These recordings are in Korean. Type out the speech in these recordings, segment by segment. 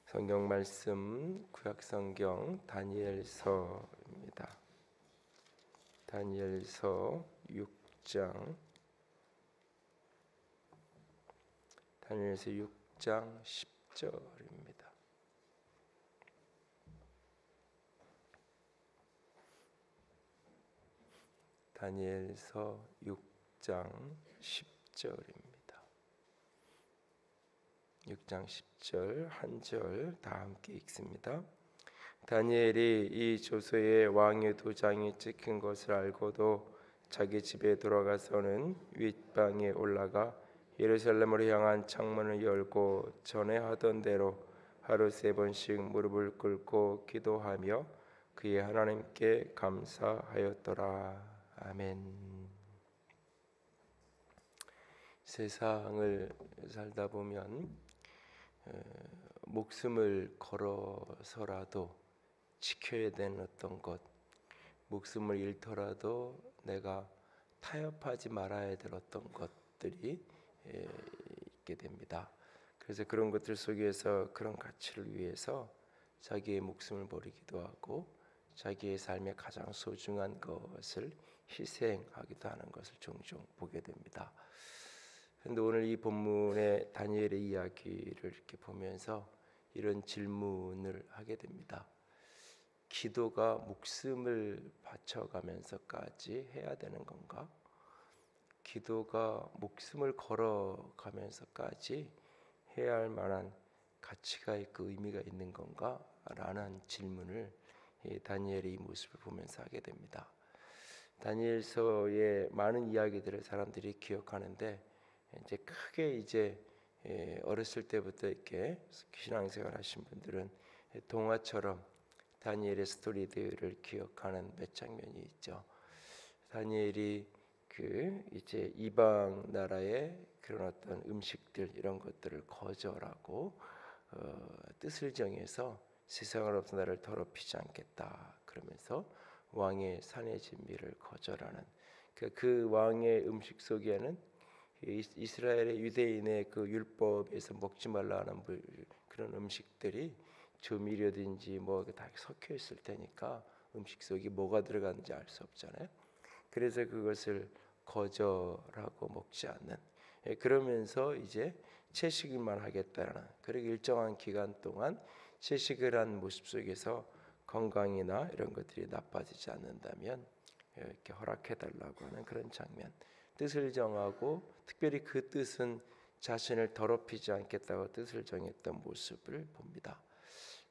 성경 말씀 구약 성경 다니엘서입니다. 다니엘서 6장 10절입니다. 다니엘서 6장 10절입니다. 6장 10절 한 절 다 함께 읽습니다. 다니엘이 이 조서에 왕의 도장이 찍힌 것을 알고도 자기 집에 돌아가서는 윗방에 올라가 예루살렘으로 향한 창문을 열고 전에 하던 대로 하루 3번씩 무릎을 꿇고 기도하며 그의 하나님께 감사하였더라. 아멘. 세상을 살다 보면 목숨을 걸어서라도 지켜야 되는 어떤 것, 목숨을 잃더라도 내가 타협하지 말아야 될 어떤 것들이 있게 됩니다. 그래서 그런 것들 속에서 그런 가치를 위해서 자기의 목숨을 버리기도 하고 자기의 삶의 가장 소중한 것을 희생하기도 하는 것을 종종 보게 됩니다. 그런데 오늘 이 본문의 다니엘의 이야기를 이렇게 보면서 이런 질문을 하게 됩니다. 기도가 목숨을 바쳐가면서까지 해야 되는 건가? 기도가 목숨을 걸어가면서까지 해야 할 만한 가치가 있고 의미가 있는 건가? 라는 질문을 다니엘의 이 모습을 보면서 하게 됩니다. 다니엘서의 많은 이야기들을 사람들이 기억하는데 이제 크게 어렸을 때부터 이렇게 신앙생활 하신 분들은 동화처럼 다니엘의 스토리들을 기억하는 몇 장면이 있죠. 다니엘이 이방 나라의 그런 어떤 음식들 이런 것들을 거절하고 뜻을 정해서 세상으로부터 나를 더럽히지 않겠다 그러면서 왕의 산의 진미를 거절하는 그 왕의 음식 속에는 이스라엘의 유대인의 그 율법에서 먹지 말라 하는 그런 음식들이 조미료든지 뭐 다 섞여 있을 테니까 음식 속에 뭐가 들어가는지 알 수 없잖아요. 그래서 그것을 거절하고 먹지 않는, 그러면서 이제 채식만 하겠다는, 그리고 일정한 기간 동안 채식을 한 모습 속에서 건강이나 이런 것들이 나빠지지 않는다면 이렇게 허락해달라고 하는 그런 장면, 뜻을 정하고 특별히 그 뜻은 자신을 더럽히지 않겠다고 뜻을 정했던 모습을 봅니다.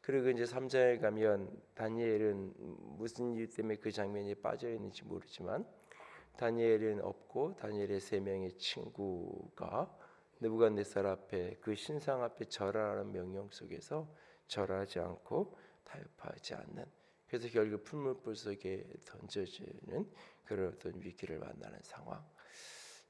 그리고 이제 3장에 가면 다니엘은 무슨 이유 때문에 그 장면이 빠져 있는지 모르지만 다니엘은 없고 다니엘의 3명의 친구가 느부갓네살 앞에 그 신상 앞에 절하라는 명령 속에서 절하지 않고 타협하지 않는, 그래서 결국 풀무불 속에 던져지는 그런 어떤 위기를 만나는 상황.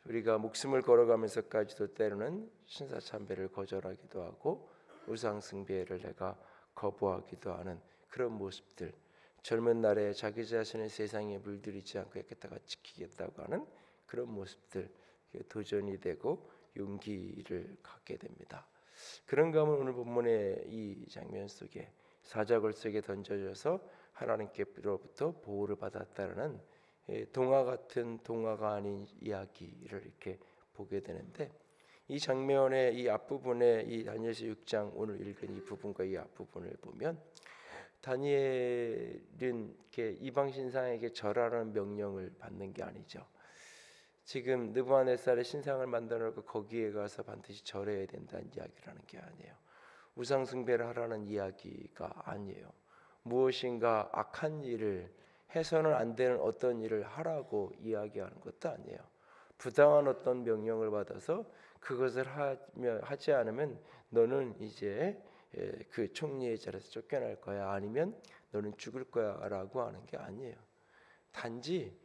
우리가 목숨을 걸어가면서까지도 때로는 신사참배를 거절하기도 하고 우상숭배를 내가 거부하기도 하는 그런 모습들, 젊은 날에 자기 자신의 세상에 물들이지 않고 깨끗하게 지키겠다고 하는 그런 모습들, 도전이 되고 용기를 갖게 됩니다. 그런가 하면 오늘 본문의 이 장면 속에 사자굴 속에 던져져서 하나님께로부터 보호를 받았다는 동화 같은 동화가 아닌 이야기를 이렇게 보게 되는데, 이 장면의 이 앞부분에 이 다니엘서 6장 오늘 읽은 이 부분과 이 앞부분을 보면 다니엘은 이렇게 이방 신상에게 절하라는 명령을 받는 게 아니죠. 지금 느부갓네살의 신상을 만들어 놓고 거기에 가서 반드시 절해야 된다는 이야기를 하는 게 아니에요. 우상 숭배를 하라는 이야기가 아니에요. 무엇인가 악한 일을, 해서는 안 되는 어떤 일을 하라고 이야기하는 것도 아니에요. 부당한 어떤 명령을 받아서 그것을 하지 않으면 너는 이제 그 총리의 자리에서 쫓겨날 거야, 아니면 너는 죽을 거야 라고 하는 게 아니에요. 단지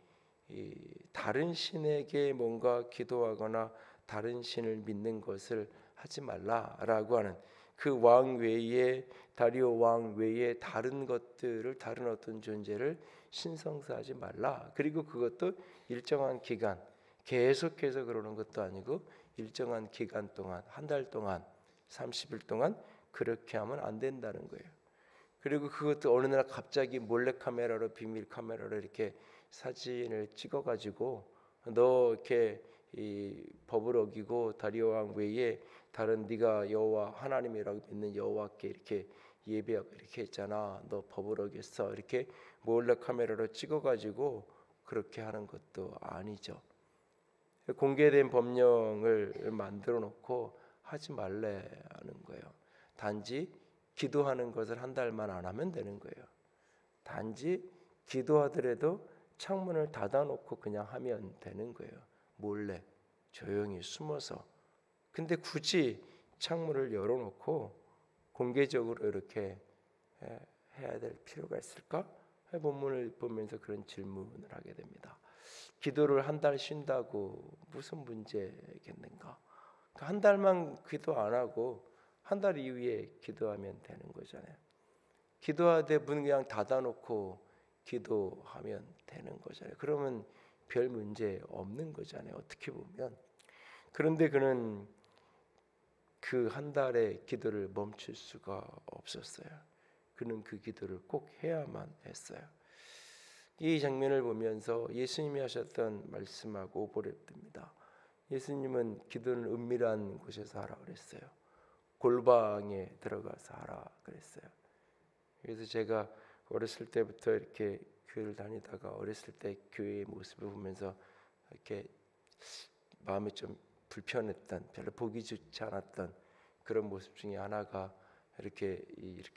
다른 신에게 뭔가 기도하거나 다른 신을 믿는 것을 하지 말라라고 하는, 그 왕 외에, 다리오 왕 외에 다른 것들을, 다른 어떤 존재를 신성사하지 말라. 그리고 그것도 일정한 기간, 계속해서 그러는 것도 아니고 일정한 기간 동안, 한 달 동안, 30일 동안 그렇게 하면 안 된다는 거예요. 그리고 그것도 어느 날 갑자기 몰래 카메라로 비밀 카메라로 이렇게 사진을 찍어가지고 너 이렇게 이 법을 어기고 다리오 왕 외에 다른 네가 여호와 하나님이라고 믿는 여호와께 이렇게 예배하고 이렇게 했잖아. 너 법을 어겼어. 이렇게 몰래 카메라로 찍어가지고 그렇게 하는 것도 아니죠. 공개된 법령을 만들어 놓고 하지 말래 하는 거예요. 단지 기도하는 것을 한 달만 안 하면 되는 거예요. 단지 기도하더라도 창문을 닫아놓고 그냥 하면 되는 거예요. 몰래 조용히 숨어서. 근데 굳이 창문을 열어놓고 공개적으로 이렇게 해야 될 필요가 있을까? 본문을 보면서 그런 질문을 하게 됩니다. 기도를 한 달 쉰다고 무슨 문제겠는가? 한 달만 기도 안 하고 한 달 이후에 기도하면 되는 거잖아요. 기도하되 문 그냥 닫아놓고 기도하면 되는 거잖아요. 그러면 별 문제 없는 거잖아요. 어떻게 보면. 그런데 그는 그 한 달의 기도를 멈출 수가 없었어요. 그는 그 기도를 꼭 해야만 했어요. 이 장면을 보면서 예수님이 하셨던 말씀하고 오버랩됩니다. 예수님은 기도는 은밀한 곳에서 하라 그랬어요. 골방에 들어가서 하라 그랬어요. 그래서 제가 어렸을 때부터 이렇게 교회를 다니다가 어렸을 때 교회의 모습을 보면서 이렇게 마음이 좀 불편했던, 별로 보기 좋지 않았던 그런 모습 중에 하나가 이렇게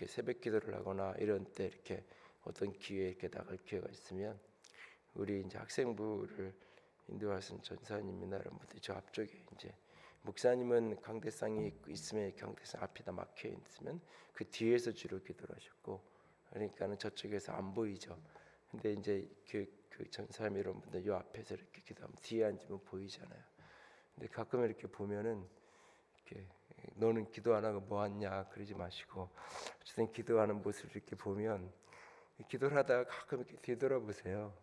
새벽 기도를 하거나 이런 때 이렇게 어떤 기회에 이렇게 나갈 기회가 있으면 우리 이제 학생부를 인도하신 전사님이나 이런 분들이 저 앞쪽에 이제 목사님은 강대상이 있으면 강대상 앞에다 막혀 있으면 그 뒤에서 주로 기도를 하셨고 그러니까는 저쪽에서 안 보이죠. 근데 이제 그 전사님 이런 분들 요 앞에서 이렇게 기도하면 뒤에 앉으면 보이잖아요. 근데 가끔 이렇게 보면은 이렇게 너는 기도 안 하고 뭐 하냐 그러지 마시고 어쨌든 기도하는 모습을 이렇게 보면 기도를 하다가 가끔 이렇게 뒤돌아보세요.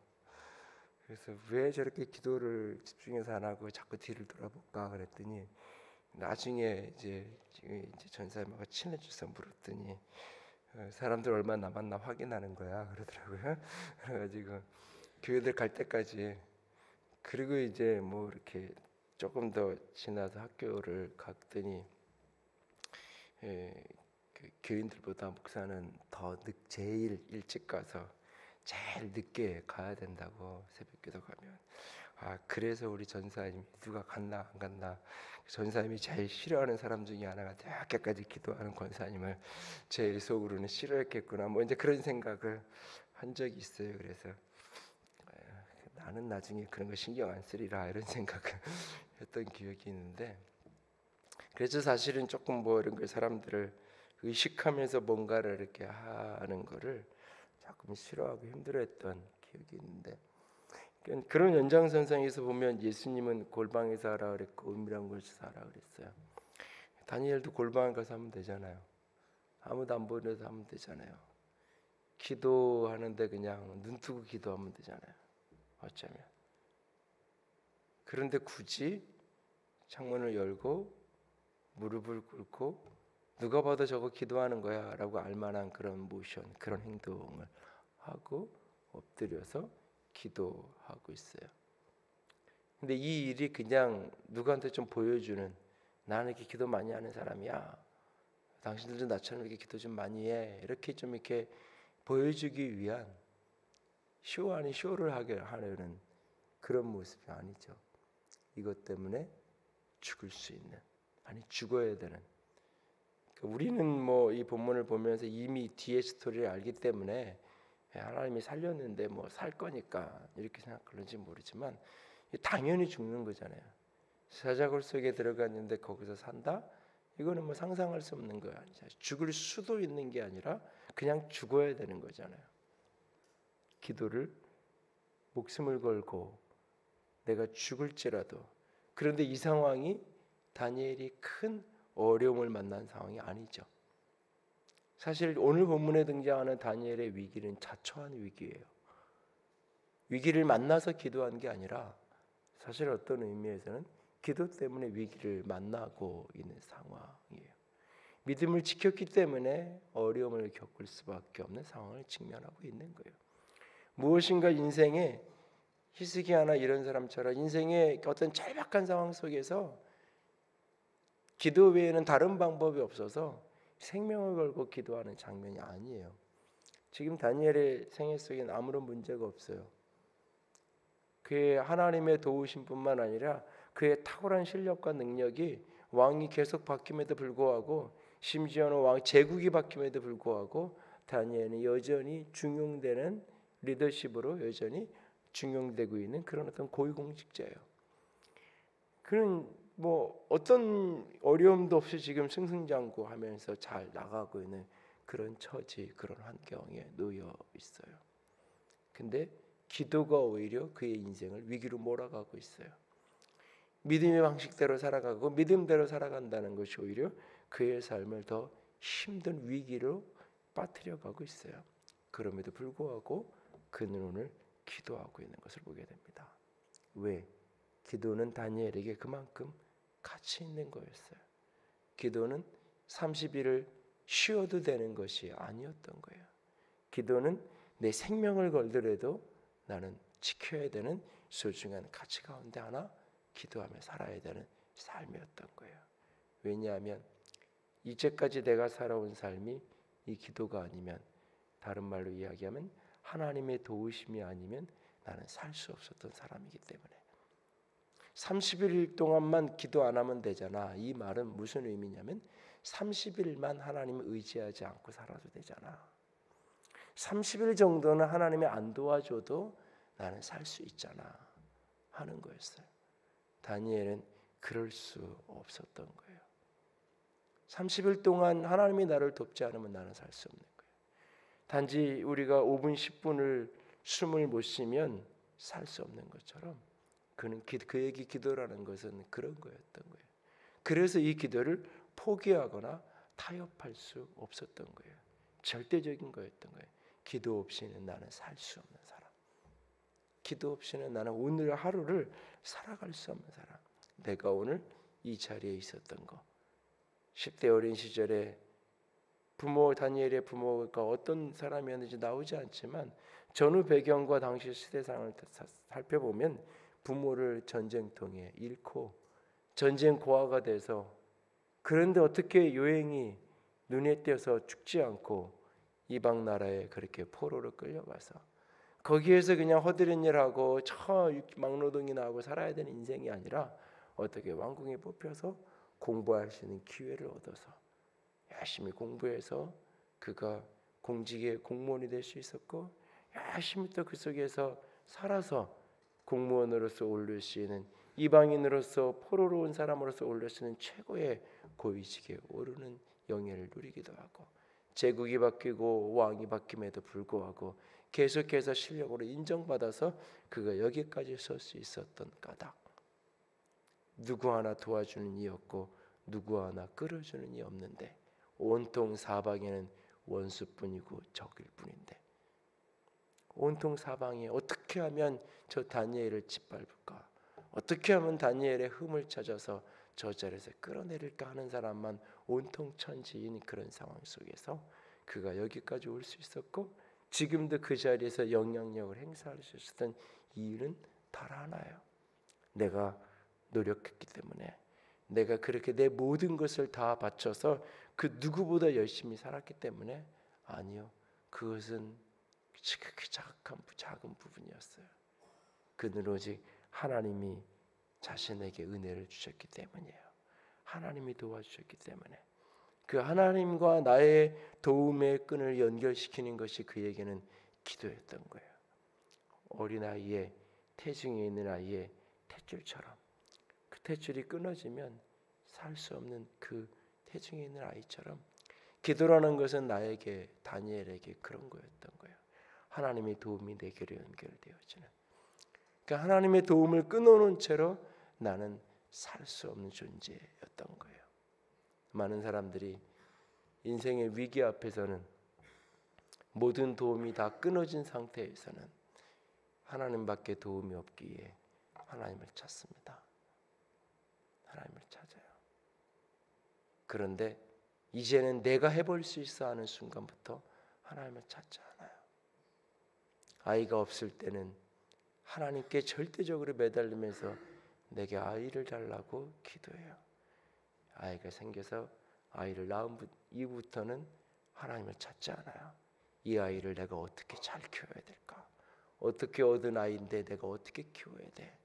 그래서 왜 저렇게 기도를 집중해서 안 하고 자꾸 뒤를 돌아볼까 그랬더니 나중에 이제 전사님하고 친해져서 물었더니 사람들 얼마 남았나 확인하는 거야 그러더라고요. 그래가지고 교회들 갈 때까지 그리고 이제 뭐 이렇게 조금 더 지나서 학교를 갔더니 그 교인들보다 목사는 더 제일 일찍 가서 제일 늦게 가야 된다고 새벽기도 가면 그래서 우리 전사님이 누가 갔나 안 갔나 전사님이 제일 싫어하는 사람 중에 하나가 대학교까지 기도하는 권사님을 제일 속으로는 싫어했겠구나 뭐 이제 그런 생각을 한 적이 있어요. 그래서 나는 나중에 그런 거 신경 안 쓰리라 이런 생각을 했던 기억이 있는데 그래서 사실은 조금 뭐 이런 걸 사람들을 의식하면서 뭔가를 이렇게 하는 거를 조금 싫어하고 힘들어했던 기억이 있는데 그런 연장선상에서 보면 예수님은 골방에서 하라 그랬고 은밀한 곳에서 하라 그랬어요. 다니엘도 골방에 가서 하면 되잖아요. 아무도 안 보이는 데서 하면 되잖아요. 기도하는데 그냥 눈 뜨고 기도하면 되잖아요. 어쩌면. 그런데 굳이 창문을 열고 무릎을 꿇고 누가 봐도 저거 기도하는 거야 라고 알만한 그런 모션, 그런 행동을 하고 엎드려서 기도하고 있어요. 근데 이 일이 그냥 누구한테 좀 보여주는 나는 이렇게 기도 많이 하는 사람이야. 당신들도 나처럼 이렇게 기도 좀 많이 해. 이렇게 좀 이렇게 보여주기 위한 쇼 아닌 쇼를 하게 하려는 그런 모습이 아니죠. 이것 때문에 죽을 수 있는 아니 죽어야 되는 우리는 뭐 이 본문을 보면서 이미 뒤의 스토리를 알기 때문에 하나님이 살렸는데 뭐 살 거니까 이렇게 생각하는지 모르지만 당연히 죽는 거잖아요. 사자굴 속에 들어갔는데 거기서 산다? 이거는 뭐 상상할 수 없는 거야. 죽을 수도 있는 게 아니라 그냥 죽어야 되는 거잖아요. 기도를 목숨을 걸고 내가 죽을지라도 그런데 이 상황이 다니엘이 큰 어려움을 만난 상황이 아니죠. 사실 오늘 본문에 등장하는 다니엘의 위기는 자초한 위기예요. 위기를 만나서 기도한 게 아니라 사실 어떤 의미에서는 기도 때문에 위기를 만나고 있는 상황이에요. 믿음을 지켰기 때문에 어려움을 겪을 수밖에 없는 상황을 직면하고 있는 거예요. 무엇인가 인생에 히스기야나 이런 사람처럼 인생의 어떤 절박한 상황 속에서 기도 외에는 다른 방법이 없어서 생명을 걸고 기도하는 장면이 아니에요. 지금 다니엘의 생애 속에는 아무런 문제가 없어요. 그의 하나님의 도우심 뿐만 아니라 그의 탁월한 실력과 능력이 왕이 계속 바뀜에도 불구하고 심지어는 왕 제국이 바뀜에도 불구하고 다니엘은 여전히 중용되는 리더십으로 여전히 중용되고 있는 그런 어떤 고위공직자예요. 그는 뭐 어떤 어려움도 없이 지금 승승장구하면서 잘 나가고 있는 그런 처지, 그런 환경에 놓여 있어요. 근데 기도가 오히려 그의 인생을 위기로 몰아가고 있어요. 믿음의 방식대로 살아가고 믿음대로 살아간다는 것이 오히려 그의 삶을 더 힘든 위기로 빠뜨려가고 있어요. 그럼에도 불구하고 그는 오늘 기도하고 있는 것을 보게 됩니다. 왜? 기도는 다니엘에게 그만큼 가치 있는 거였어요. 기도는 30일을 쉬어도 되는 것이 아니었던 거예요. 기도는 내 생명을 걸더라도 나는 지켜야 되는 소중한 가치 가운데 하나, 기도하며 살아야 되는 삶이었던 거예요. 왜냐하면 이제까지 내가 살아온 삶이 이 기도가 아니면, 다른 말로 이야기하면 하나님의 도우심이 아니면 나는 살 수 없었던 사람이기 때문에. 30일 동안만 기도 안 하면 되잖아. 이 말은 무슨 의미냐면 30일만 하나님을 의지하지 않고 살아도 되잖아. 30일 정도는 하나님이 안 도와줘도 나는 살 수 있잖아 하는 거였어요. 다니엘은 그럴 수 없었던 거예요. 30일 동안 하나님이 나를 돕지 않으면 나는 살 수 없는 거예요. 단지 우리가 5분 10분을 숨을 못 쉬면 살 수 없는 것처럼 그에게 기도라는 것은 그런 거였던 거예요. 그래서 이 기도를 포기하거나 타협할 수 없었던 거예요. 절대적인 거였던 거예요. 기도 없이는 나는 살 수 없는 사람. 기도 없이는 나는 오늘 하루를 살아갈 수 없는 사람. 내가 오늘 이 자리에 있었던 거. 10대 어린 시절에 다니엘의 부모가 어떤 사람이었는지 나오지 않지만 전후 배경과 당시 시대상을 살펴보면 부모를 전쟁통에 잃고 전쟁 고아가 돼서, 그런데 어떻게 요행이 눈에 띄어서 죽지 않고 이방 나라에 그렇게 포로로 끌려가서 거기에서 그냥 허드렛 일하고 막노동이나 하고 살아야 되는 인생이 아니라 어떻게 왕궁에 뽑혀서 공부할 수 있는 기회를 얻어서 열심히 공부해서 그가 공직의 공무원이 될 수 있었고, 열심히 또 그 속에서 살아서 공무원으로서 오를 수 있는, 이방인으로서 포로로 온 사람으로서 오를 수 있는 최고의 고위직에 오르는 영예를 누리기도 하고, 제국이 바뀌고 왕이 바뀜에도 불구하고 계속해서 실력으로 인정받아서 그가 여기까지 설 수 있었던 까닭, 누구 하나 도와주는 이 없고 누구 하나 끌어주는 이 없는데 온통 사방에는 원수뿐이고 적일 뿐인데, 온통 사방에 어떻게 하면 저 다니엘을 짓밟을까, 어떻게 하면 다니엘의 흠을 찾아서 저 자리에서 끌어내릴까 하는 사람만 온통 천지인 그런 상황 속에서 그가 여기까지 올 수 있었고, 지금도 그 자리에서 영향력을 행사할 수 있었던 이유는 단 하나예요. 내가 노력했기 때문에, 내가 그렇게 내 모든 것을 다 바쳐서 그 누구보다 열심히 살았기 때문에. 아니요, 그것은 지극히 작은 부분이었어요. 그는 오직 하나님이 자신에게 은혜를 주셨기 때문이에요. 하나님이 도와주셨기 때문에. 그 하나님과 나의 도움의 끈을 연결시키는 것이 그에게는 기도였던 거예요. 어린아이의, 태중에 있는 아이의 탯줄처럼 그 탯줄이 끊어지면 살 수 없는 그 태중에 있는 아이처럼 기도라는 것은 나에게, 다니엘에게 그런 거였던 거예요. 하나님의 도움이 내게로 연결되어지는, 그러니까 하나님의 도움을 끊어놓은 채로 나는 살 수 없는 존재였던 거예요. 많은 사람들이 인생의 위기 앞에서는, 모든 도움이 다 끊어진 상태에서는 하나님밖에 도움이 없기에 하나님을 찾습니다. 하나님을 찾아요. 그런데 이제는 내가 해볼 수 있어 하는 순간부터 하나님을 찾지 않아요. 아이가 없을 때는 하나님께 절대적으로 매달리면서 내게 아이를 달라고 기도해요. 아이가 생겨서 아이를 낳은 이후부터는 하나님을 찾지 않아요. 이 아이를 내가 어떻게 잘 키워야 될까? 어떻게 얻은 아이인데 내가 어떻게 키워야 돼?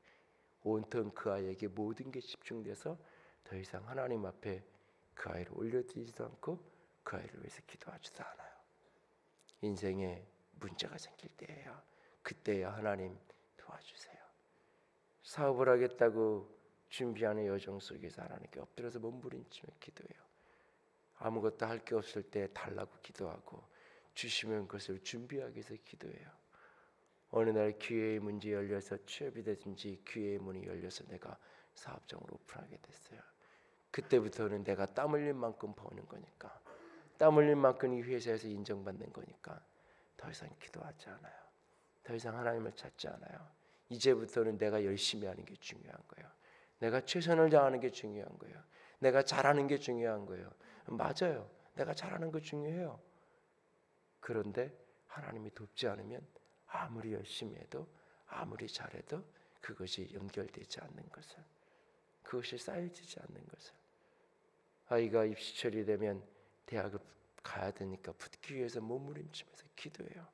온통 그 아이에게 모든 게 집중돼서 더 이상 하나님 앞에 그 아이를 올려드리지도 않고 그 아이를 위해서 기도하지도 않아요. 인생에 문제가 생길 때예요. 그때야 하나님 도와주세요. 사업을 하겠다고 준비하는 여정 속에서 하나님께 엎드려서 몸부림치며 기도해요. 아무것도 할 게 없을 때 달라고 기도하고 주시면 그것을 준비하기 위해서 기도해요. 어느 날 기회의 문이 열려서 취업이 되든지 기회의 문이 열려서 내가 사업장을 오픈하게 됐어요. 그때부터는 내가 땀 흘린 만큼 버는 거니까, 땀 흘린 만큼 이 회사에서 인정받는 거니까 더 이상 기도하지 않아요. 더 이상 하나님을 찾지 않아요. 이제부터는 내가 열심히 하는 게 중요한 거예요. 내가 최선을 다하는 게 중요한 거예요. 내가 잘하는 게 중요한 거예요. 맞아요. 내가 잘하는 거 중요해요. 그런데 하나님이 돕지 않으면 아무리 열심히 해도 아무리 잘해도 그것이 연결되지 않는 것을, 그것이 쌓여지지 않는 것을. 아이가 입시철이 되면 대학을 가야 되니까 붙기 위해서 몸부림치면서 기도해요.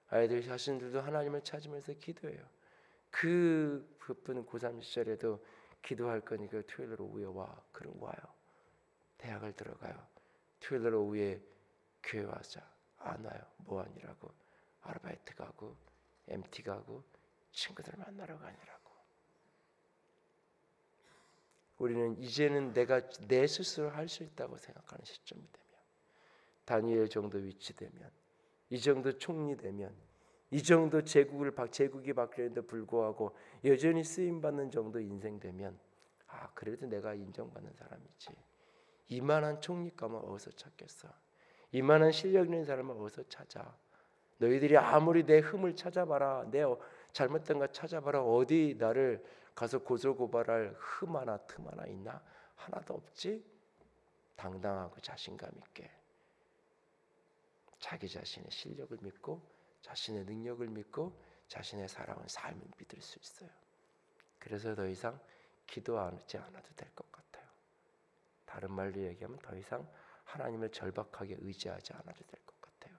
아이들 자신들도 하나님을 찾으면서 기도해요. 그 바쁜 고3 시절에도 기도할 거니까 토요일 오후에 와. 그럼 와요. 대학을 들어가요. 토요일 오후에 교회 와서 안 와요. 뭐 하니라고? 아르바이트 가고 MT 가고 친구들 만나러 가니라고. 우리는 이제는 내가 내 스스로 할 수 있다고 생각하는 시점이 되면, 다니엘 정도 위치 되면, 이 정도 총리 되면, 이 정도 제국이 바뀌었는데 불구하고 여전히 쓰임 받는 정도 인생 되면, 아 그래도 내가 인정받는 사람이지. 이만한 총리감을 어디서 찾겠어? 이만한 실력 있는 사람을 어디서 찾아? 너희들이 아무리 내 흠을 찾아봐라, 내 잘못된 거 찾아봐라. 어디 나를 가서 고소고발할 흠 하나 틈 하나 있나? 하나도 없지. 당당하고 자신감 있게 자기 자신의 실력을 믿고 자신의 능력을 믿고 자신의 살아온 삶을 믿을 수 있어요. 그래서 더 이상 기도하지 않아도 될 것 같아요. 다른 말로 얘기하면 더 이상 하나님을 절박하게 의지하지 않아도 될 것 같아요.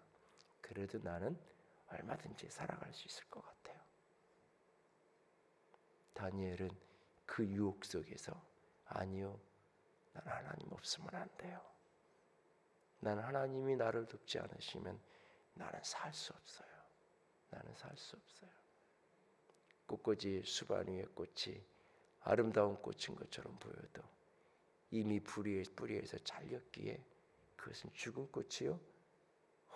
그래도 나는 얼마든지 살아갈 수 있을 것 같아요. 다니엘은 그 유혹 속에서 아니요, 난 하나님 없으면 안 돼요. 난 하나님이 나를 돕지 않으시면 나는 살 수 없어요. 나는 살 수 없어요. 꽃꽂이 수반 위의 꽃이 아름다운 꽃인 것처럼 보여도 이미 뿌리에서 잘렸기에 그것은 죽은 꽃이요,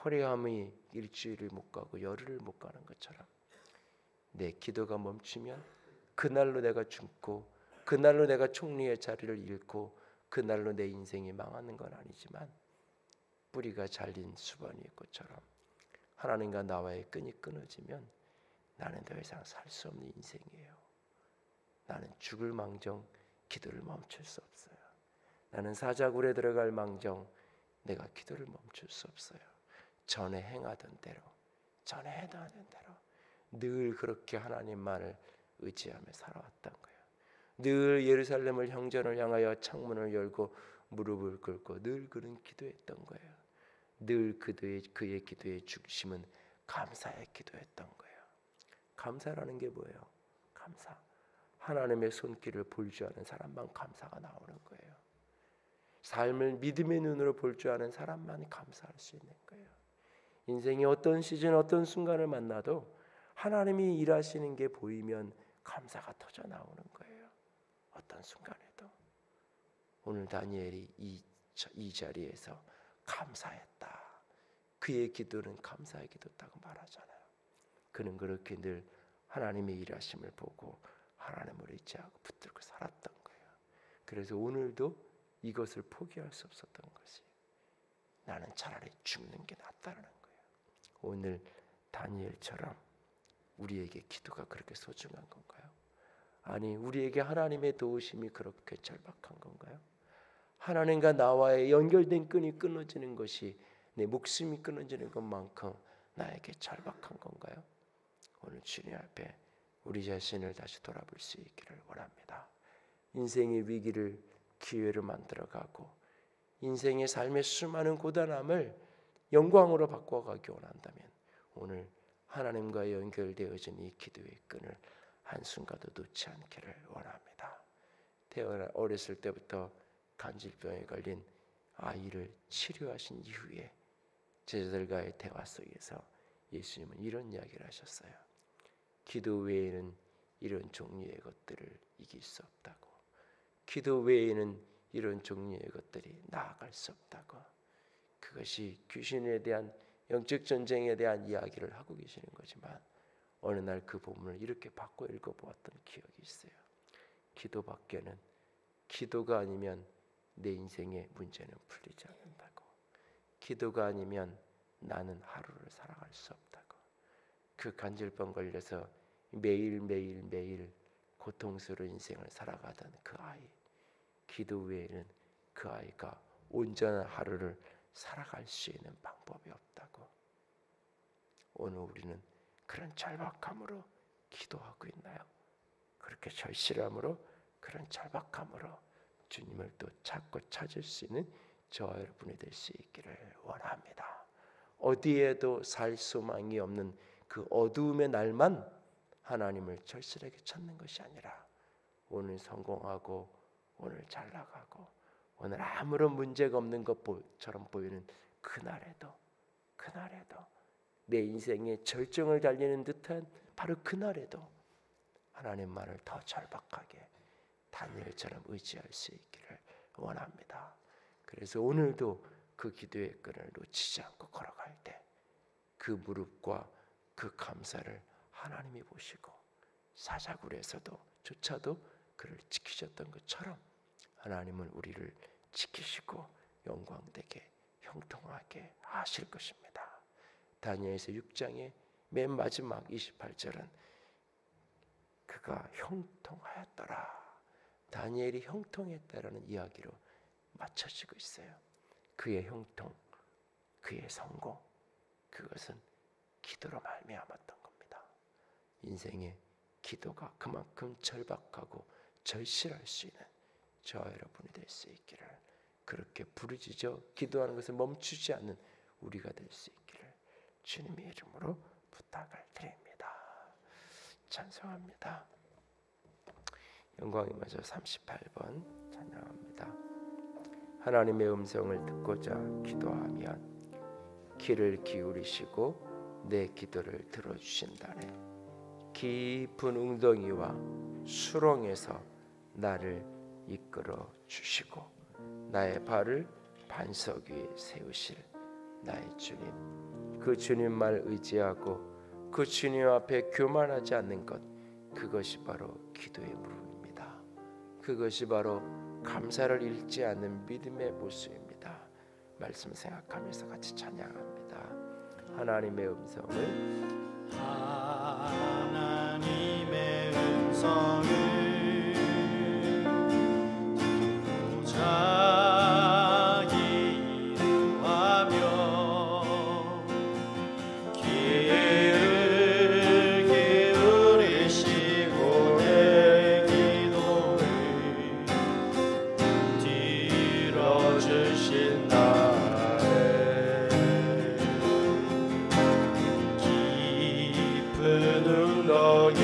허리함이 일주일을 못 가고 열흘을 못 가는 것처럼 내 기도가 멈추면 그날로 내가 죽고 그날로 내가 총리의 자리를 잃고 그날로 내 인생이 망하는 건 아니지만, 뿌리가 잘린 수반 위의 꽃처럼 하나님과 나와의 끈이 끊어지면 나는 더 이상 살 수 없는 인생이에요. 나는 죽을 망정 기도를 멈출 수 없어요. 나는 사자굴에 들어갈 망정 내가 기도를 멈출 수 없어요. 전에 행하던 대로, 전에 해하던 대로 늘 그렇게 하나님만을 의지하며 살아왔던 거예요. 늘 예루살렘을 형전을 향하여 창문을 열고 무릎을 꿇고 늘 그런 기도했던 거예요. 늘 그의 기도의 중심은 감사의 기도였던 거예요. 감사라는 게 뭐예요? 감사. 하나님의 손길을 볼 줄 아는 사람만 감사가 나오는 거예요. 삶을 믿음의 눈으로 볼 줄 아는 사람만 감사할 수 있는 거예요. 인생의 어떤 시즌, 어떤 순간을 만나도 하나님이 일하시는 게 보이면 감사가 터져 나오는 거예요. 어떤 순간에도. 오늘 다니엘이 이 자리에서 감사했다. 그의 기도는 감사의 기도였다고 말하잖아요. 그는 그렇게 늘 하나님의 일하심을 보고 하나님을 의지하고 붙들고 살았던 거예요. 그래서 오늘도 이것을 포기할 수 없었던 것이, 나는 차라리 죽는 게 낫다는 거예요. 오늘 다니엘처럼 우리에게 기도가 그렇게 소중한 건가요? 아니, 우리에게 하나님의 도우심이 그렇게 절박한 건가요? 하나님과 나와의 연결된 끈이 끊어지는 것이 내 목숨이 끊어지는 것만큼 나에게 절박한 건가요? 오늘 주님 앞에 우리 자신을 다시 돌아볼 수 있기를 원합니다. 인생의 위기를 기회로 만들어가고 인생의 삶의 수많은 고단함을 영광으로 바꿔가기 원한다면 오늘 하나님과 연결되어진 이 기도의 끈을 한순간도 놓지 않기를 원합니다. 어렸을 때부터 간질병에 걸린 아이를 치료하신 이후에 제자들과의 대화 속에서 예수님은 이런 이야기를 하셨어요. 기도 외에는 이런 종류의 것들을 이길 수 없다고. 기도 외에는 이런 종류의 것들이 나아갈 수 없다고. 그것이 귀신에 대한 영적 전쟁에 대한 이야기를 하고 계시는 거지만 어느 날 그 본문을 이렇게 바꿔 읽어보았던 기억이 있어요. 기도밖에는 기도가 아니면 내 인생의 문제는 풀리지 않는다고. 기도가 아니면 나는 하루를 살아갈 수 없다고. 그 간질병 걸려서 매일 고통스러운 인생을 살아가던 그 아이, 기도 외에는 그 아이가 온전한 하루를 살아갈 수 있는 방법이 없다고. 오늘 우리는 그런 절박함으로 기도하고 있나요? 그렇게 절실함으로, 그런 절박함으로 주님을 또 찾고 찾을 수 있는 저와 여러분이 될 수 있기를 원합니다. 어디에도 살 소망이 없는 그 어두움의 날만 하나님을 절실하게 찾는 것이 아니라 오늘 성공하고 오늘 잘 나가고 오늘 아무런 문제가 없는 것처럼 보이는 그날에도 내 인생의 절정을 달리는 듯한 바로 그날에도 하나님만을 더 절박하게 다니엘처럼 의지할 수 있기를 원합니다. 그래서 오늘도 그 기도의 끈을 놓치지 않고 걸어갈 때 그 무릎과 그 감사를 하나님이 보시고 사자굴에서도 조차도 그를 지키셨던 것처럼 하나님은 우리를 지키시고 영광되게 형통하게 하실 것입니다. 다니엘서 6장의 맨 마지막 28절은 그가 형통하였더라. 다니엘이 형통했다라는 이야기로 맞춰지고 있어요. 그의 형통, 그의 성공, 그것은 기도로 말미암았던 겁니다. 인생의 기도가 그만큼 절박하고 절실할 수 있는 저와 여러분이 될 수 있기를, 그렇게 부르짖어 기도하는 것을 멈추지 않는 우리가 될 수 있기를 주님의 이름으로 부탁을 드립니다. 찬송합니다. 영광이 맞아 38번 찬양합니다. 하나님의 음성을 듣고자 기도하면 귀를 기울이시고 내 기도를 들어주신다네. 깊은 웅덩이와 수렁에서 나를 이끌어 주시고 나의 발을 반석 위에 세우실 나의 주님, 그 주님만 의지하고 그 주님 앞에 교만하지 않는 것, 그것이 바로 기도의 무릎입니다. 그것이 바로 감사를 잃지 않는 믿음의 모습입니다. 말씀 생각하면서 같이 찬양합니다. 하나님의 음성을, 하나님의 음성을 깊은 웅덩이와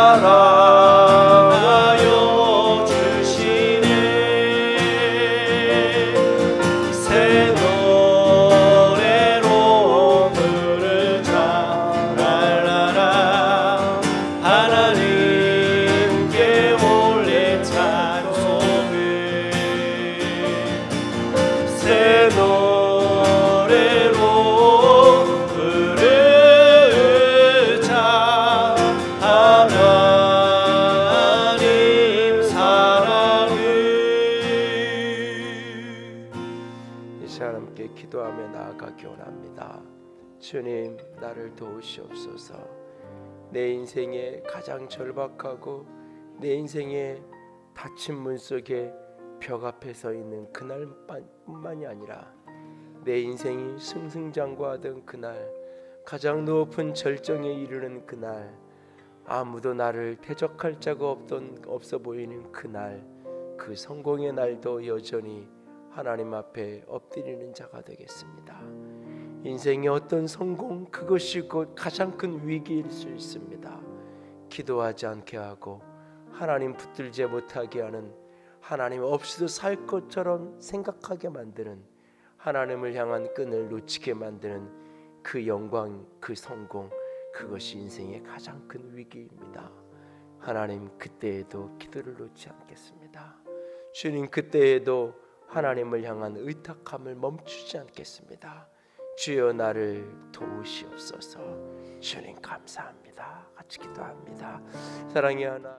사랑하여 주시네. 새 노래로 부르자 랄라라. 하나님께 올린 찬송을 새 노래로 부르자. 하나님 사랑을. 이 시간 함께 기도하며 나아가기 원합니다. 주님, 나를 도우시옵소서. 내 인생의 가장 절박하고 내 인생의 닫힌 문 속에 벽 앞에 서 있는 그날뿐만이 아니라 내 인생이 승승장구하던 그날, 가장 높은 절정에 이르는 그날, 아무도 나를 대적할 자가 없어 보이는 그날, 그 성공의 날도 여전히 하나님 앞에 엎드리는 자가 되겠습니다. 인생의 어떤 성공, 그것이 곧 가장 큰 위기일 수 있습니다. 기도하지 않게 하고 하나님 붙들지 못하게 하는, 하나님 없이도 살 것처럼 생각하게 만드는, 하나님을 향한 끈을 놓치게 만드는 그 영광, 그 성공, 그것이 인생의 가장 큰 위기입니다. 하나님, 그때에도 기도를 놓지 않겠습니다. 주님, 그때에도 하나님을 향한 의탁함을 멈추지 않겠습니다. 주여, 나를 도우시옵소서. 주님 감사합니다. 같이 기도합니다. 사랑의 하나님.